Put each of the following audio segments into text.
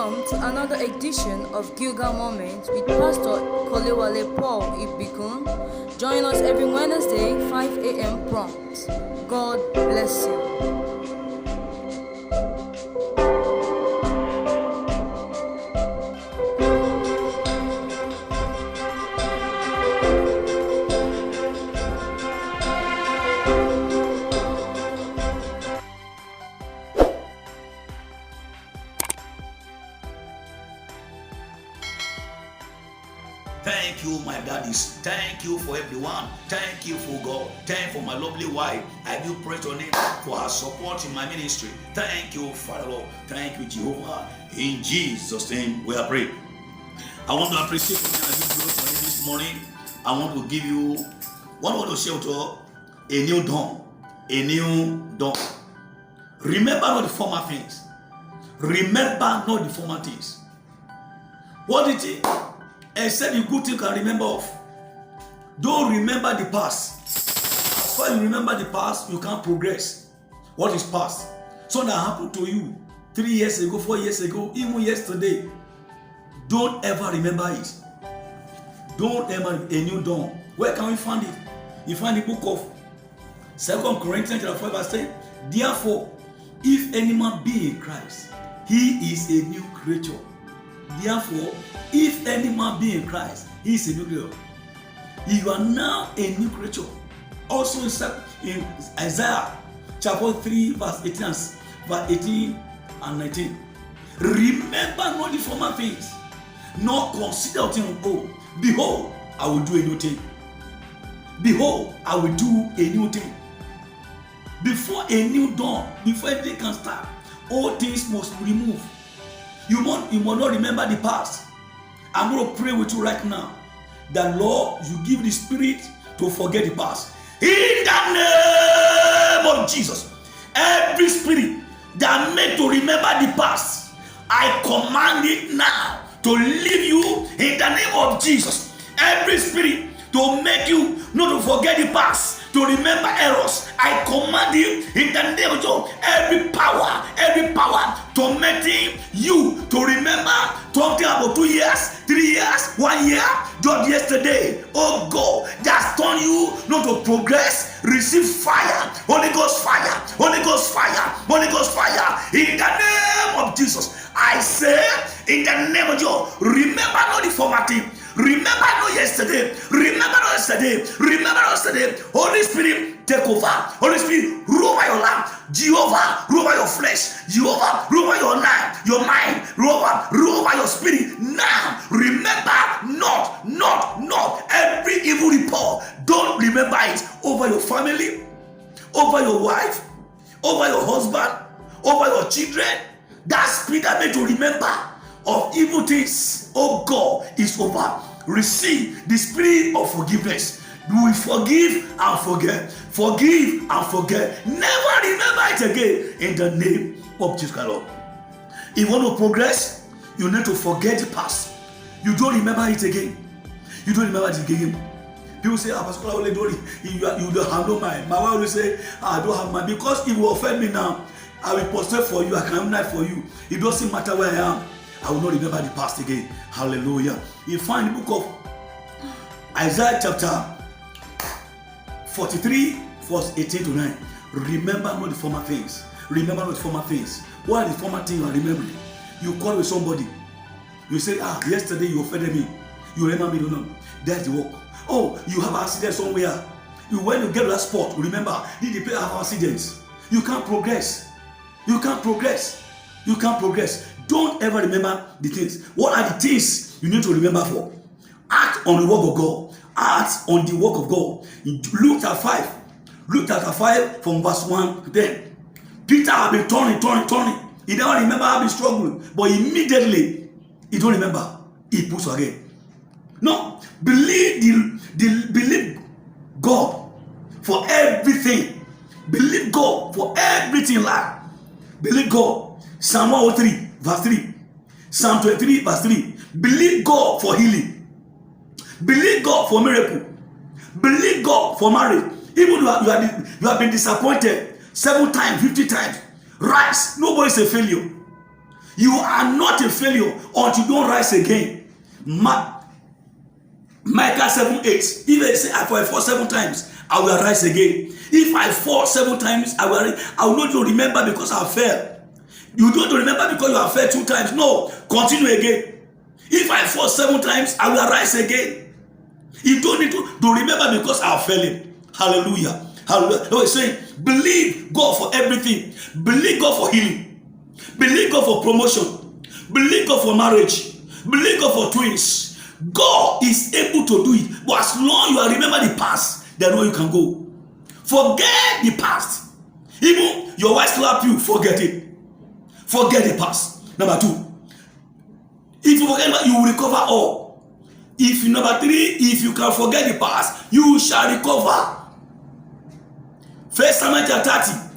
Welcome to another edition of Gilgal Moment with Pastor Kolewale Paul Ibikun. Join us every Wednesday, 5 a.m. prompt. God bless you. Thank you, my daddies. Thank you for everyone. Thank you for God. Thank you for my lovely wife. I do pray to name for her support in my ministry. Thank you, Father Lord. Thank you, Jehovah. In Jesus' name, we are praying. I want to appreciate you and give glory for you this morning. I want to give you one word to share with you: a new dawn. A new dawn. Remember not the former things. Remember not the former things. What did he? Except the good thing you can remember of. Don't remember the past. As far as you remember the past, you can't progress. What is past? Something that happened to you 3 years ago, 4 years ago, even yesterday. Don't ever remember it. Don't ever a new dawn. Where can we find it? You find the book of 2 Corinthians chapter 5 verse 10. Therefore, if any man be in Christ, he is a new creature. Therefore, if any man be in Christ, he is a new creature. You are now a new creature. Also in Isaiah chapter 3 verse 18 and 19. Remember not the former things, nor consider things old. Behold, I will do a new thing. Behold, I will do a new thing. Before a new dawn, before anything can start, all things must be removed. You must not remember the past. I'm going to pray with you right now that, Lord, you give the Spirit to forget the past. In the name of Jesus, every spirit that made to remember the past, I command it now to leave you in the name of Jesus. Every spirit to make you not to forget the past, to remember errors, I command you in the name of Jesus. Every power tormenting you to remember something about 2 years, 3 years, 1 year, just yesterday. Oh God, that's turned you not to progress. Receive fire, Holy Ghost fire, Holy Ghost fire, Holy Ghost fire. In the name of Jesus, I say, in the name of Jesus, remember not the former thing. Remember not yesterday. Remember not yesterday. Remember not yesterday. Holy Spirit, take over. Holy Spirit, rule over your life. Jehovah, rule over your flesh. Jehovah, rule over your life, your mind. Rule over your spirit. Now, remember not every evil report. Don't remember it over your family, over your wife, over your husband, over your children. That spirit that made you remember of evil things, oh God, is over. Receive the spirit of forgiveness. You will forgive and forget. Forgive and forget. Never remember it again in the name of Jesus Christ. If you want to progress, you need to forget the past. You don't remember it again. You don't remember it again. People say, Pastor, you don't have no mind. My wife will say, I don't have mind. Because if you offend me now, I will prostrate for you. I can have night for you. It doesn't matter where I am. I will not remember the past again. Hallelujah. You find the book of Isaiah chapter 43, verse 18 to 9. Remember not the former things. Remember not the former things. What are the former things you are remembering? You call with somebody. You say, yesterday you offended me. You remember me, no. That's the work. Oh, you have an accident somewhere. When you get to that spot, remember, did the people have accidents? You can't progress. You can't progress. You can't progress. Don't ever remember the things. What are the things you need to remember for? Act on the work of God. Act on the work of God. In Luke chapter 5. Luke chapter 5 from verse 1 to 10. Peter had been turning. He never remember how he struggled. But immediately, he don't remember. He puts again. No. Believe God for everything. Believe God for everything in life. Believe God. Psalm 103 verse 3. Psalm 23 verse 3. Believe God for healing. Believe God for miracle. Believe God for marriage. Even you have been disappointed 7 times, 50 times. Rise. Nobody is a failure. You are not a failure until you don't rise again. Micah 7:8. If I say I fall 7 times, I will rise again. If I fall 7 times, I will not remember because I fell. You don't remember because you have failed 2 times. No, continue again. If I fall 7 times, I will rise again. You don't need to remember because I have failed. Hallelujah. Hallelujah. No, he's saying, believe God for everything. Believe God for healing. Believe God for promotion. Believe God for marriage. Believe God for twins. God is able to do it. But as long as you remember the past, then where you can go. Forget the past. Even your wife slap you, forget it. Forget the past. Number 2. If you forget, you will recover all. Number 3, if you can forget the past, you shall recover. 1 Samuel 30.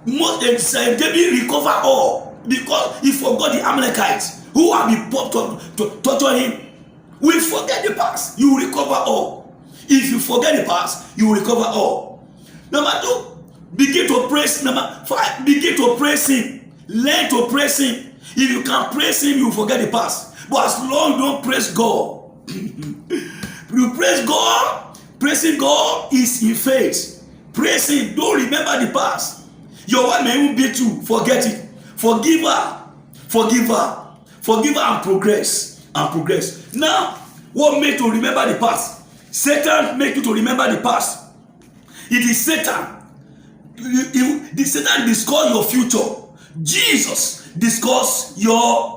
David recover all because he forgot the Amalekites who have been to torture him. We forget the past, you will recover all. If you forget the past, you will recover all. Number 2, begin to praise. Number 5, begin to praise him. Learn to praise him. If you can praise him, you forget the past. But as long as you don't praise God, you praise God. Praising God is in faith. Praise him. Don't remember the past. Your wife may even beat you. Forget it. Forgive her. Forgive her. Forgive her and progress. And progress. Now, what made you remember the past? Satan make you to remember the past. It is Satan. Satan discuss your future. Jesus discuss your.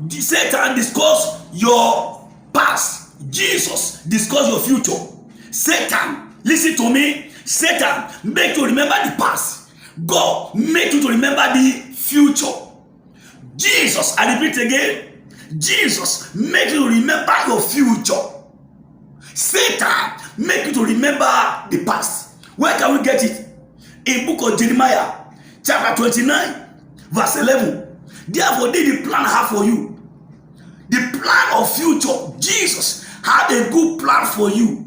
Satan discuss your past. Jesus discuss your future. Satan, listen to me. Satan make you remember the past. God make you to remember the future. Jesus, I repeat again. Jesus make you remember your future. Satan make you to remember the past. Where can we get it? In book of Jeremiah, chapter 29, verse 11. Therefore, did the plan have for you? The plan of future. Jesus had a good plan for you.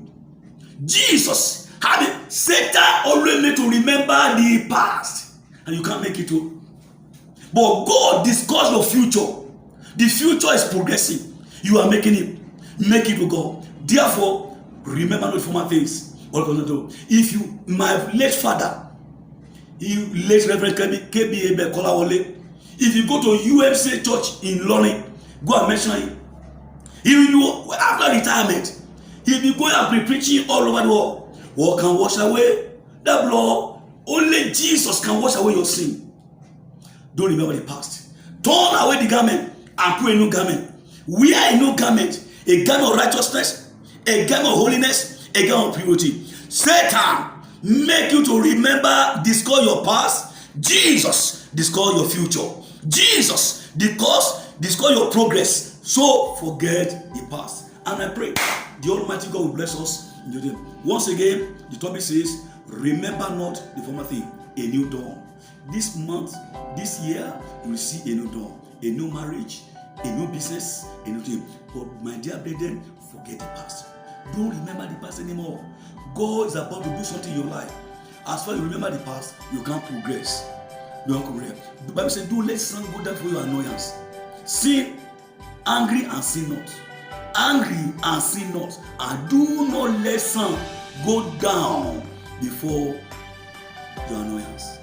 Jesus had it. Satan always made to remember the past, and you can't make it to. But God discuss your future. The future is progressing. You are making it. Make it to God. Therefore, remember not former things. What can you do? If you, my late father, late Reverend K.B. Kolawole, if you go to UMC Church in London, go and mention him. He will do after retirement. He'll be going and be preaching all over the world. What can wash away that blood? Only Jesus can wash away your sin. Don't remember the past. Turn away the garment and put a new garment. Wear a new garment, a garment of righteousness, a garment of holiness, a garment of purity. Satan make you to remember, discuss your past. Jesus discuss your future. Jesus discuss your progress. So forget the past. And I pray the Almighty God will bless us in your day. Once again, the topic says, remember not the former thing, a new dawn. This month, this year, you will see a new dawn, a new marriage, a new business, a new thing. But my dear brethren, forget the past. Don't remember the past anymore. God is about to do something in your life. As far as you remember the past, you can't progress. You can't progress. The Bible says, don't let sun go down for your annoyance. Sin, angry and sin not. Angry and sin not. And do not let sun go down before your annoyance.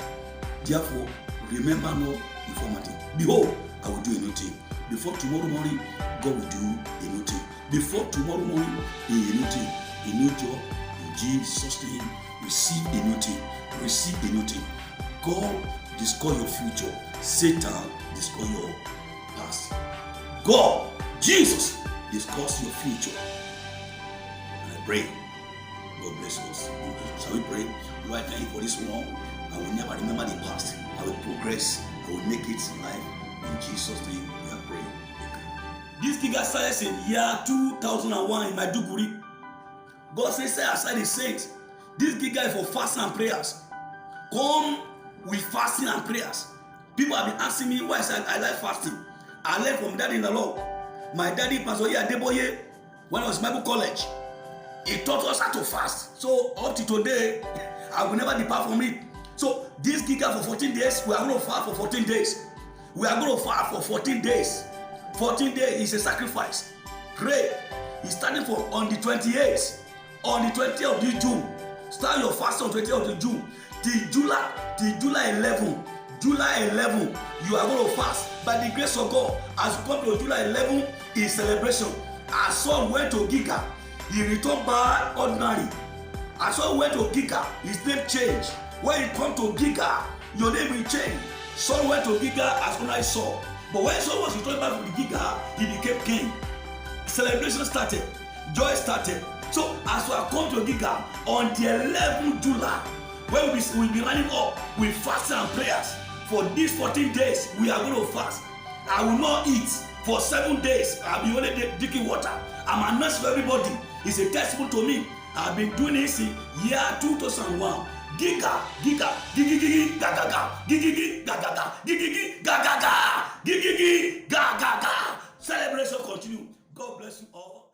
Therefore, remember not the former thing. Behold, I will do a new thing. Before tomorrow morning, God will do a new thing. Before tomorrow morning, a new thing, a new job. In Jesus' name, receive a new thing. Receive a new thing. God discuss your future. Satan discuss your past. God, Jesus, discuss your future. And I pray, God bless us. Shall we pray? Lord, I thank you for this one. I will never remember the past. I will progress. I will make it in life. In Jesus' name, we are praying. This thing got started in year 2001 in Maiduguri. God says, set aside the saints. This gig guy for fasting and prayers. Come with fasting and prayers. People have been asking me why I like fasting. I learned from daddy in the Lord. My daddy, Pastor Adeboye, when I was in Bible college, he taught us how to fast. So up to today, I will never depart from it. So this gig for 14 days, we are going to fast for 14 days. We are going to fast for 14 days. 14 days is a sacrifice. Pray. It's starting from on the 28th. On the 20th of June. Start your fast on 20th of June. Till July 11. July 11, you are going to fast. By the grace of God, as you come to July 11, is celebration. Our son went to Giga. He returned back ordinary. Our son went to Giga. His name changed. When you come to Giga, your name will change. Son went to Giga as ordinary Saul. But when Saul was returned back from the Giga, he became king. Celebration started. Joy started. So as we are come to Giga, on the 11th July, when we'll be running up with fasting and prayers. For these 14 days, we are going to fast. I will not eat for 7 days. I'll be only drinking water. I'm announcing for everybody. It's a testimony to me. I've been doing this in year 2001. Giga, giga, gigi, gaga, gigi, gaga, gigi, gaga, gigi, gaga. Celebration continue. God bless you all.